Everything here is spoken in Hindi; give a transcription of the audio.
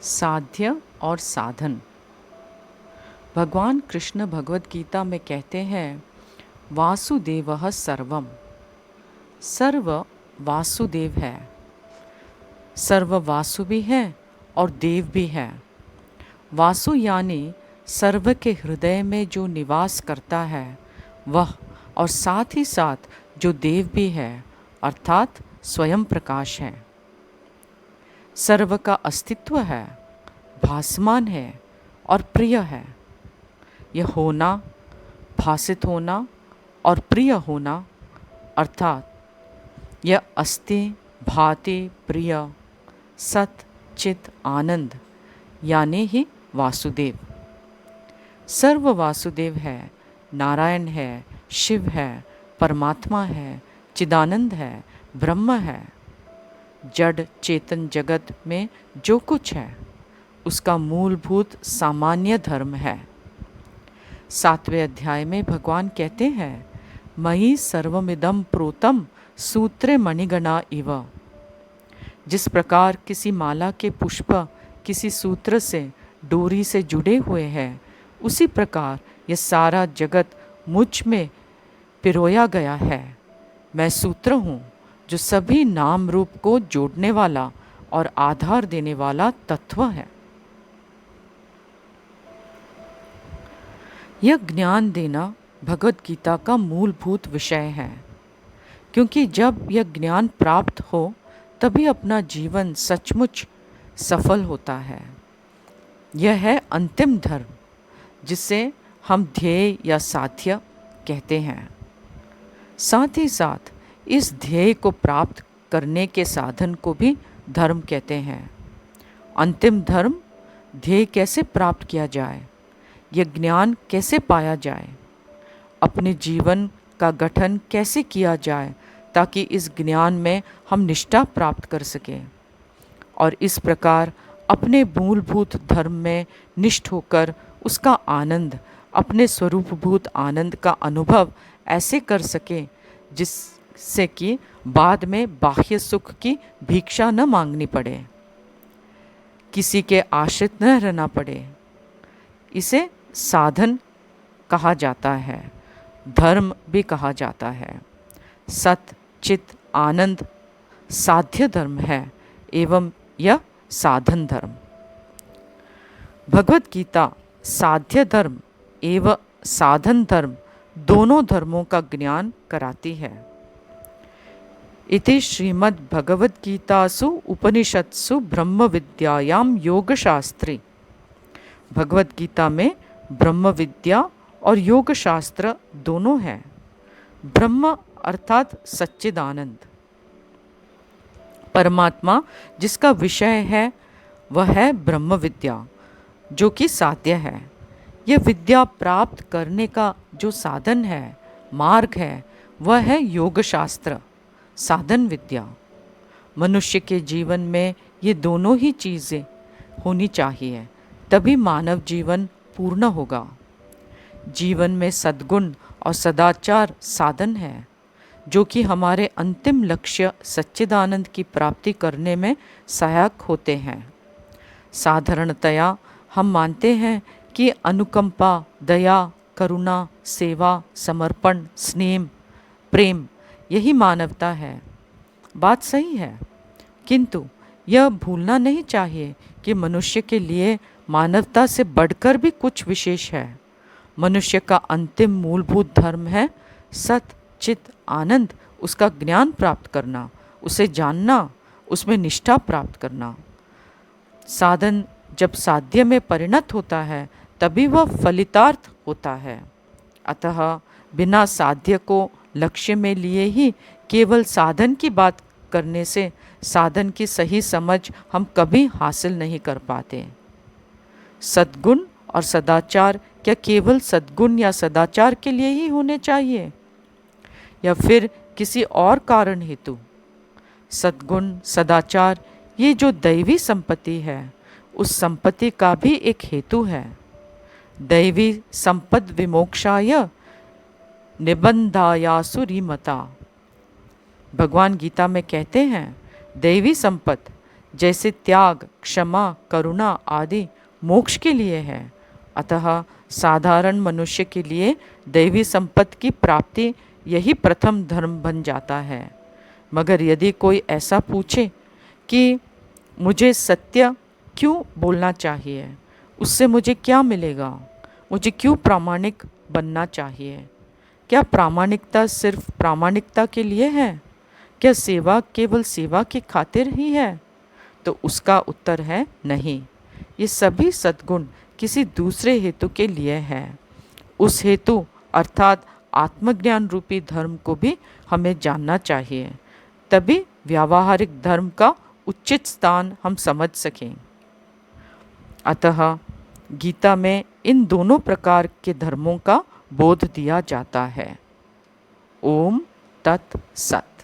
साध्य और साधन। भगवान कृष्ण भगवत गीता में कहते हैं, वासुदेवः सर्वम। सर्व वासुदेव है। सर्व वासु भी है और देव भी है। वासु यानी सर्व के हृदय में जो निवास करता है वह, और साथ ही साथ जो देव भी है अर्थात स्वयं प्रकाश है। सर्व का अस्तित्व है, भासमान है और प्रिय है। यह होना, भासित होना और प्रिय होना अर्थात यह अस्ति, भाति, प्रिय, सत, चित, आनंद यानी ही वासुदेव। सर्व वासुदेव है, नारायण है, शिव है, परमात्मा है, चिदानंद है, ब्रह्म है। जड़ चेतन जगत में जो कुछ है उसका मूलभूत सामान्य धर्म है। 7वें अध्याय में भगवान कहते हैं, मयि सर्वमिदं प्रोतम सूत्रे मणिगणा इव। जिस प्रकार किसी माला के पुष्प किसी सूत्र से, डोरी से जुड़े हुए हैं, उसी प्रकार यह सारा जगत मुझ में पिरोया गया है। मैं सूत्र हूँ जो सभी नाम रूप को जोड़ने वाला और आधार देने वाला तत्व है। यह ज्ञान देना भगवत गीता का मूलभूत विषय है, क्योंकि जब यह ज्ञान प्राप्त हो तभी अपना जीवन सचमुच सफल होता है। यह है अंतिम धर्म, जिसे हम ध्येय या साध्य कहते हैं। साथ ही साथ इस ध्येय को प्राप्त करने के साधन को भी धर्म कहते हैं। अंतिम धर्म, ध्येय कैसे प्राप्त किया जाए, यह ज्ञान कैसे पाया जाए, अपने जीवन का गठन कैसे किया जाए ताकि इस ज्ञान में हम निष्ठा प्राप्त कर सकें और इस प्रकार अपने मूलभूत धर्म में निष्ठ होकर उसका आनंद, अपने स्वरूपभूत आनंद का अनुभव ऐसे कर सकें जिससे कि बाद में बाह्य सुख की भिक्षा न मांगनी पड़े, किसी के आश्रित न रहना पड़े। इसे साधन कहा जाता है, धर्म भी कहा जाता है। सत, चित, आनंद साध्य धर्म है एवं यह साधन धर्म। भगवत गीता साध्य धर्म एवं साधन धर्म दोनों धर्मों का ज्ञान कराती है। इति श्रीमद् भगवद गीतासु उपनिषत्सु ब्रह्म विद्यायां योगशास्त्रे। भगवद गीता में ब्रह्म विद्या और योग शास्त्र दोनों हैं। ब्रह्म अर्थात सच्चिदानंद, परमात्मा जिसका विषय है वह है ब्रह्म विद्या, जो कि साध्य है। यह विद्या प्राप्त करने का जो साधन है, मार्ग है, वह है योग शास्त्र, साधन विद्या। मनुष्य के जीवन में ये दोनों ही चीज़ें होनी चाहिए, तभी मानव जीवन पूर्ण होगा। जीवन में सद्गुण और सदाचार साधन है, जो कि हमारे अंतिम लक्ष्य सच्चिदानंद की प्राप्ति करने में सहायक होते हैं। साधारणतया हम मानते हैं कि अनुकंपा, दया, करुणा, सेवा, समर्पण, स्नेह, प्रेम यही मानवता है। बात सही है, किंतु यह भूलना नहीं चाहिए कि मनुष्य के लिए मानवता से बढ़कर भी कुछ विशेष है। मनुष्य का अंतिम मूलभूत धर्म है सत, चित, आनंद, उसका ज्ञान प्राप्त करना, उसे जानना, उसमें निष्ठा प्राप्त करना। साधन जब साध्य में परिणत होता है तभी वह फलितार्थ होता है। अतः बिना साध्य को लक्ष्य में लिए ही केवल साधन की बात करने से साधन की सही समझ हम कभी हासिल नहीं कर पाते। सद्गुण और सदाचार क्या केवल सद्गुण या सदाचार के लिए ही होने चाहिए या फिर किसी और कारण हेतु? सद्गुण, सदाचार ये जो दैवी संपत्ति है, उस संपत्ति का भी एक हेतु है। दैवी संपद विमोक्षाय निबंधायासुरीमता। भगवान गीता में कहते हैं, दैवी संपत्ति जैसे त्याग, क्षमा, करुणा आदि मोक्ष के लिए है। अतः साधारण मनुष्य के लिए दैवी संपत्ति की प्राप्ति यही प्रथम धर्म बन जाता है। मगर यदि कोई ऐसा पूछे कि मुझे सत्य क्यों बोलना चाहिए, उससे मुझे क्या मिलेगा, मुझे क्यों प्रामाणिक बनना चाहिए, क्या प्रामाणिकता सिर्फ प्रामाणिकता के लिए है, क्या सेवा केवल सेवा की खातिर ही है, तो उसका उत्तर है नहीं। ये सभी सद्गुण किसी दूसरे हेतु के लिए है। उस हेतु अर्थात आत्मज्ञान रूपी धर्म को भी हमें जानना चाहिए, तभी व्यावहारिक धर्म का उचित स्थान हम समझ सकें। अतः गीता में इन दोनों प्रकार के धर्मों का बोध दिया जाता है। ओम तत् सत।